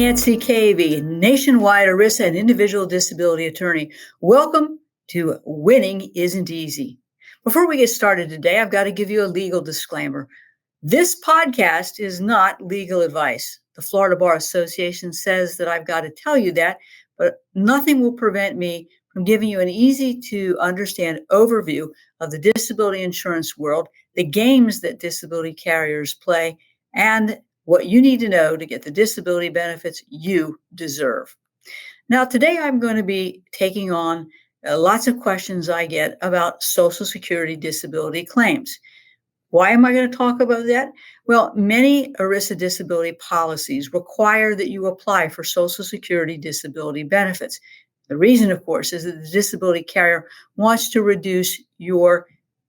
Nancy Cavey, nationwide ERISA and individual disability attorney. Welcome to Winning Isn't Easy. Before we get started today, I've got to give you a legal disclaimer. This podcast is not legal advice. The Florida Bar Association says that I've got to tell you that, but nothing will prevent me from giving you an easy to understand overview of the disability insurance world, the games that disability carriers play, and what you need to know to get the disability benefits you deserve. Now, today I'm going to be taking on lots of questions I get about Social Security disability claims. Why am I going to talk about that? Well, many ERISA disability policies require that you apply for Social Security disability benefits. The reason, of course, is that the disability carrier wants to reduce your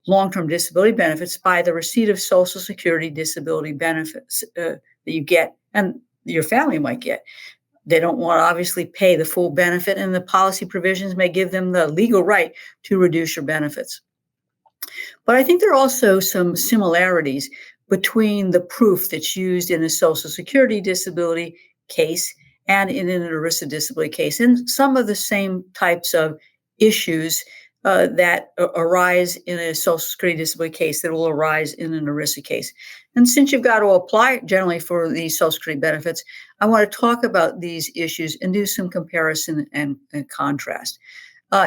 long-term disability benefits by the receipt of Social Security disability benefits that you get and your family might get. They don't want to obviously pay the full benefit, and the policy provisions may give them the legal right to reduce your benefits. But I think there are also some similarities between the proof that's used in a Social Security disability case and in an ERISA disability case, and some of the same types of issues that arise in a Social Security disability case that will arise in an ERISA case. And since you've got to apply generally for these Social Security benefits, I want to talk about these issues and do some comparison and contrast.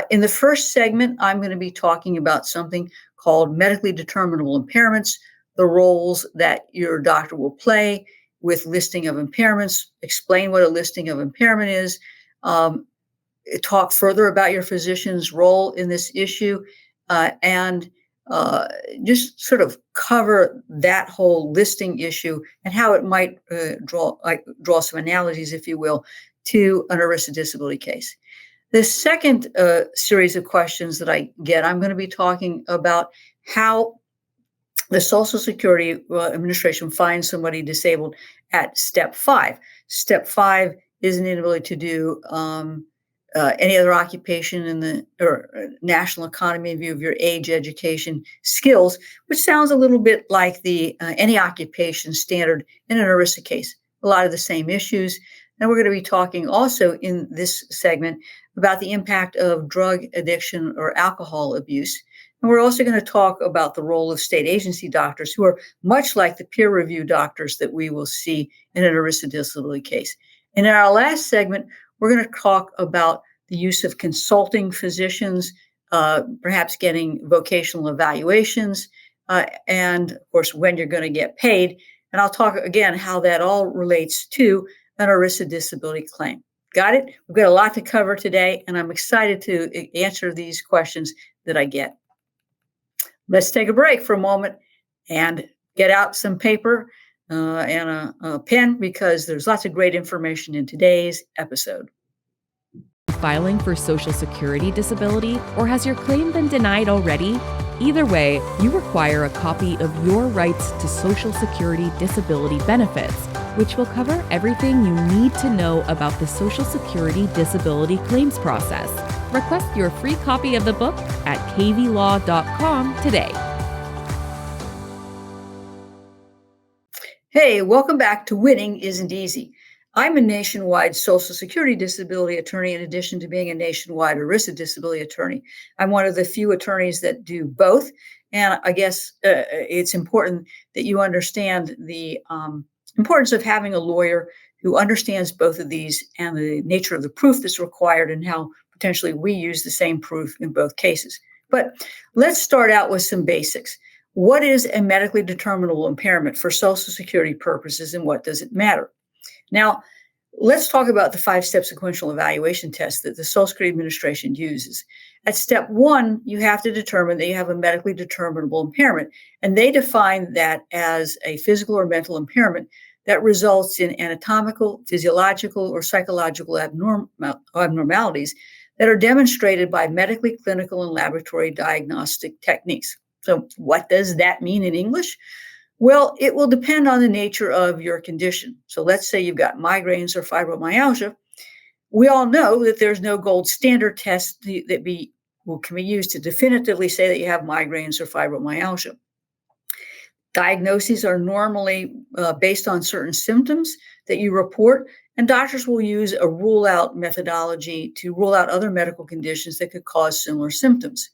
In the first segment, I'm going to be talking about something called medically determinable impairments, the roles that your doctor will play with listing of impairments, explain what a listing of impairment is, talk further about your physician's role in this issue, and just sort of cover that whole listing issue and how it might draw some analogies, if you will, to an ERISA disability case. The second series of questions that I get, I'm going to be talking about how the Social Security Administration finds somebody disabled at step 5. Step 5 is an inability to do any other occupation in the national economy in view of your age, education, skills, which sounds a little bit like the any occupation standard in an ERISA case. A lot of the same issues. And we're going to be talking also in this segment about the impact of drug addiction or alcohol abuse. And we're also going to talk about the role of state agency doctors, who are much like the peer review doctors that we will see in an ERISA disability case. And in our last segment, we're going to talk about the use of consulting physicians, perhaps getting vocational evaluations, and of course, when you're going to get paid. And I'll talk again how that all relates to an ERISA disability claim. Got it? We've got a lot to cover today, and I'm excited to answer these questions that I get. Let's take a break for a moment and get out some paper and a pen, because there's lots of great information in today's episode. Filing for Social Security disability, or has your claim been denied already? Either way, you require a copy of your rights to Social Security disability benefits, which will cover everything you need to know about the Social Security disability claims process. Request your free copy of the book at caveylaw.com today. Hey, welcome back to Winning Isn't Easy. I'm a nationwide Social Security disability attorney in addition to being a nationwide ERISA disability attorney. I'm one of the few attorneys that do both. And I guess it's important that you understand the importance of having a lawyer who understands both of these and the nature of the proof that's required and how potentially we use the same proof in both cases. But let's start out with some basics. What is a medically determinable impairment for Social Security purposes, and what does it matter? Now, let's talk about the 5-step sequential evaluation test that the Social Security Administration uses. At step 1, you have to determine that you have a medically determinable impairment, and they define that as a physical or mental impairment that results in anatomical, physiological, or psychological abnormalities that are demonstrated by medically, clinical, and laboratory diagnostic techniques. So what does that mean in English? Well, it will depend on the nature of your condition. So let's say you've got migraines or fibromyalgia. We all know that there's no gold standard test that can be used to definitively say that you have migraines or fibromyalgia. Diagnoses are normally based on certain symptoms that you report, And doctors will use a rule out methodology to rule out other medical conditions that could cause similar symptoms.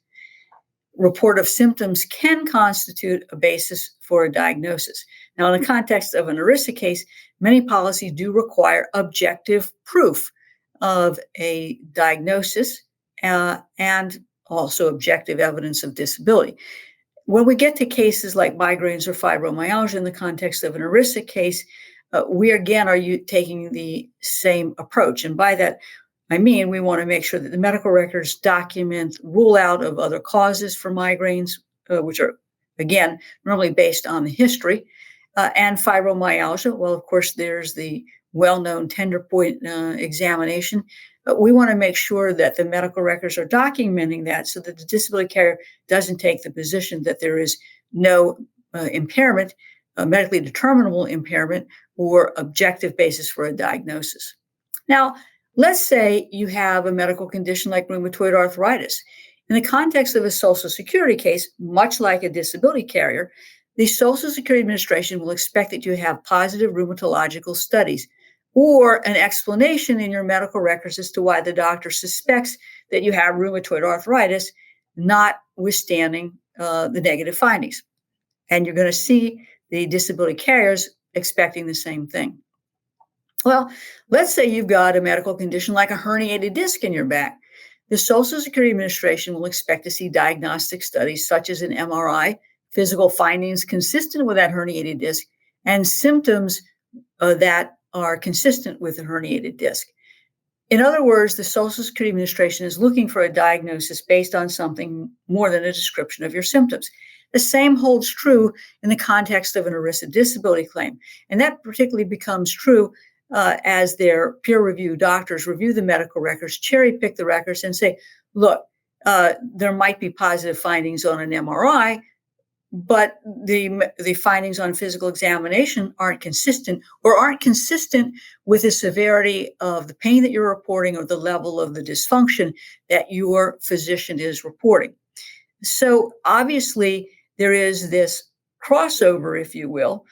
Report of symptoms can constitute a basis for a diagnosis. Now, in the context of an ERISA case, many policies do require objective proof of a diagnosis and also objective evidence of disability. When we get to cases like migraines or fibromyalgia in the context of an ERISA case, we again are taking the same approach. And by that, I mean, we want to make sure that the medical records document rule out of other causes for migraines, which are, again, normally based on the history, and fibromyalgia. Well, of course, there's the well-known tender point examination. But we want to make sure that the medical records are documenting that so that the disability carrier doesn't take the position that there is no impairment, medically determinable impairment, or objective basis for a diagnosis. Now, let's say you have a medical condition like rheumatoid arthritis. In the context of a Social Security case, much like a disability carrier, the Social Security Administration will expect that you have positive rheumatological studies or an explanation in your medical records as to why the doctor suspects that you have rheumatoid arthritis, notwithstanding the negative findings. And you're going to see the disability carriers expecting the same thing. Well, let's say you've got a medical condition like a herniated disc in your back. The Social Security Administration will expect to see diagnostic studies such as an MRI, physical findings consistent with that herniated disc, and symptoms that are consistent with the herniated disc. In other words, the Social Security Administration is looking for a diagnosis based on something more than a description of your symptoms. The same holds true in the context of an ERISA disability claim, and that particularly becomes true as their peer-reviewed doctors review the medical records, cherry-pick the records, and say, look, there might be positive findings on an MRI, but the findings on physical examination aren't consistent with the severity of the pain that you're reporting or the level of the dysfunction that your physician is reporting. So obviously, there is this crossover, if you will,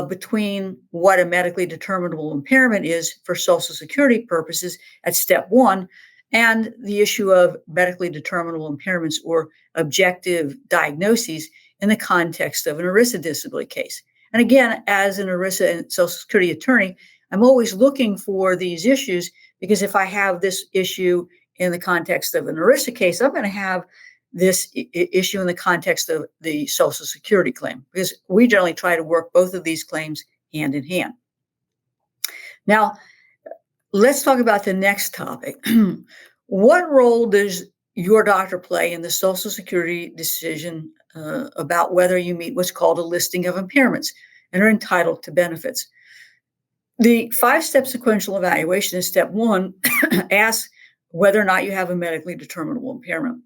between what a medically determinable impairment is for Social Security purposes at step one and the issue of medically determinable impairments or objective diagnoses in the context of an ERISA disability case. And again, as an ERISA and Social Security attorney, I'm always looking for these issues because if I have this issue in the context of an ERISA case, I'm going to have this issue in the context of the Social Security claim, because we generally try to work both of these claims hand in hand. Now, let's talk about the next topic. What role does your doctor play in the Social Security decision about whether you meet what's called a listing of impairments and are entitled to benefits? The 5-step sequential evaluation in step one asks whether or not you have a medically determinable impairment.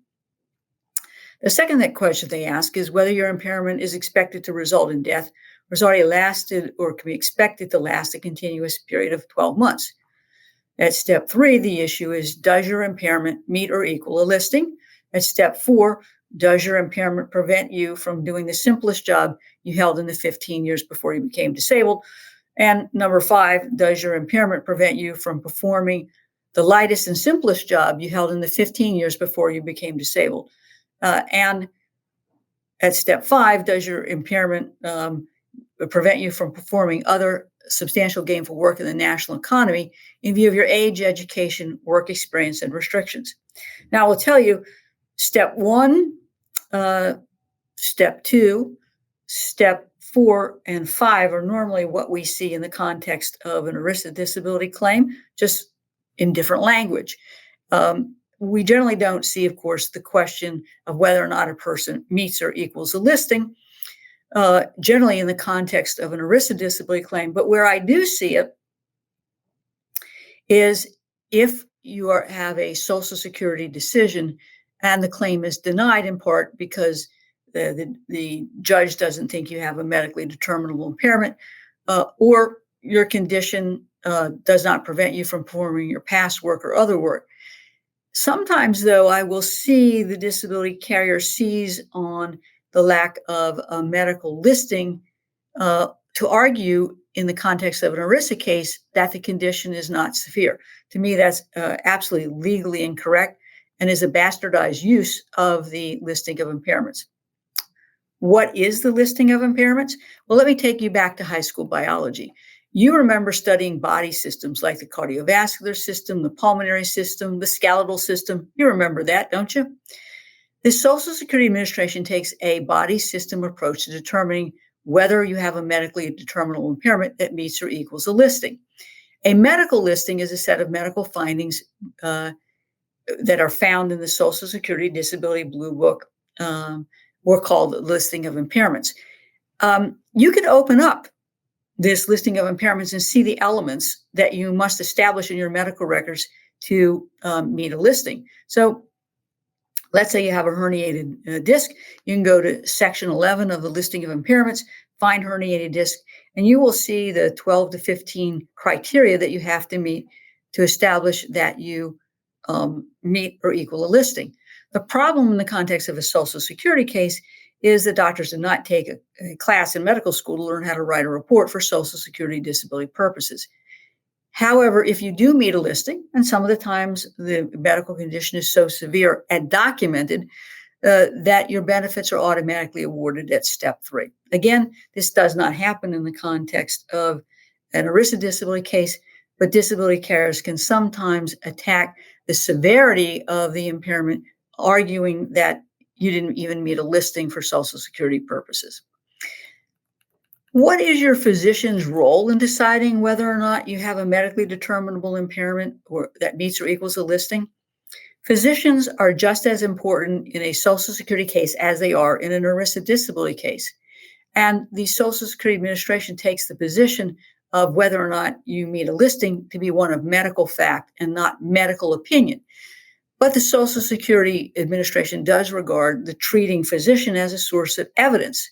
The second question they ask is whether your impairment is expected to result in death or has already lasted or can be expected to last a continuous period of 12 months. At step 3, the issue is, does your impairment meet or equal a listing? At step 4, does your impairment prevent you from doing the simplest job you held in the 15 years before you became disabled? And number 5, does your impairment prevent you from performing the lightest and simplest job you held in the 15 years before you became disabled? And at step 5, does your impairment prevent you from performing other substantial gainful work in the national economy in view of your age, education, work experience, and restrictions? Now, I will tell you, step 1, step 2, step 4, and 5 are normally what we see in the context of an ERISA disability claim, just in different language. We generally don't see, of course, the question of whether or not a person meets or equals a listing, generally in the context of an ERISA disability claim. But where I do see it is if you have a Social Security decision and the claim is denied in part because the judge doesn't think you have a medically determinable impairment, or your condition does not prevent you from performing your past work or other work. Sometimes, though, I will see the disability carrier seize on the lack of a medical listing to argue in the context of an ERISA case that the condition is not severe. To me, that's absolutely legally incorrect and is a bastardized use of the listing of impairments. What is the listing of impairments? Well, let me take you back to high school biology. You remember studying body systems like the cardiovascular system, the pulmonary system, the skeletal system. You remember that, don't you? The Social Security Administration takes a body system approach to determining whether you have a medically determinable impairment that meets or equals a listing. A medical listing is a set of medical findings that are found in the Social Security Disability Blue Book, or called the listing of impairments. You can open up this listing of impairments and see the elements that you must establish in your medical records to meet a listing. So let's say you have a herniated disc. You can go to section 11 of the listing of impairments, find herniated disc, and you will see the 12 to 15 criteria that you have to meet to establish that you meet or equal a listing. The problem in the context of a Social Security case is that doctors did not take a class in medical school to learn how to write a report for Social Security disability purposes. However, if you do meet a listing, and some of the times the medical condition is so severe and documented that your benefits are automatically awarded at step 3. Again, this does not happen in the context of an ERISA disability case, but disability carriers can sometimes attack the severity of the impairment, arguing that you didn't even meet a listing for Social Security purposes. What is your physician's role in deciding whether or not you have a medically determinable impairment or that meets or equals a listing? Physicians are just as important in a Social Security case as they are in an ERISA disability case. And the Social Security Administration takes the position of whether or not you meet a listing to be one of medical fact and not medical opinion. But the Social Security Administration does regard the treating physician as a source of evidence,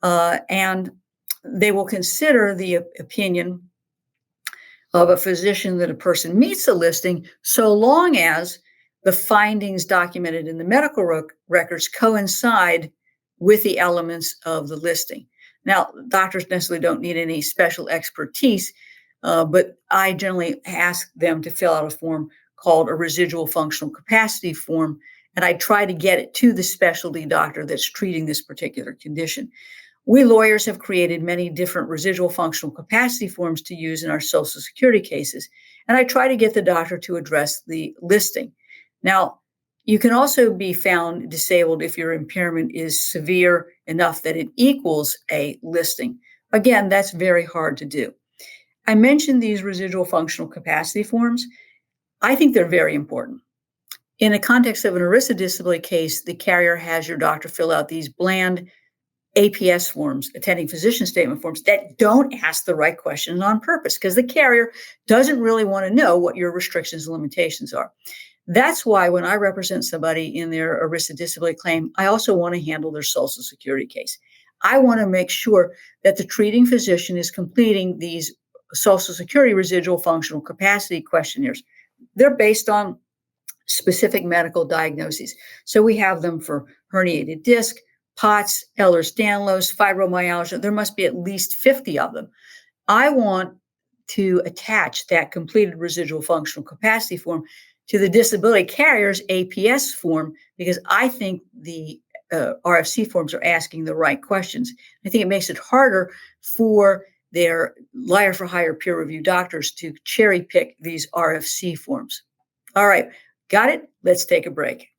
and they will consider the opinion of a physician that a person meets a listing so long as the findings documented in the medical records coincide with the elements of the listing. Now, doctors necessarily don't need any special expertise, but I generally ask them to fill out a form called a residual functional capacity form, and I try to get it to the specialty doctor that's treating this particular condition. We lawyers have created many different residual functional capacity forms to use in our Social Security cases, and I try to get the doctor to address the listing. Now, you can also be found disabled if your impairment is severe enough that it equals a listing. Again, that's very hard to do. I mentioned these residual functional capacity forms. I think they're very important. In the context of an ERISA disability case, the carrier has your doctor fill out these bland APS forms, attending physician statement forms, that don't ask the right questions on purpose because the carrier doesn't really want to know what your restrictions and limitations are. That's why when I represent somebody in their ERISA disability claim, I also want to handle their Social Security case. I want to make sure that the treating physician is completing these Social Security residual functional capacity questionnaires. They're based on specific medical diagnoses. So we have them for herniated disc, POTS, Ehlers-Danlos, fibromyalgia. There must be at least 50 of them. I want to attach that completed residual functional capacity form to the disability carrier's APS form because I think the RFC forms are asking the right questions. I think it makes it harder for their liar for hire peer review doctors to cherry pick these RFC forms. All right, got it? Let's take a break.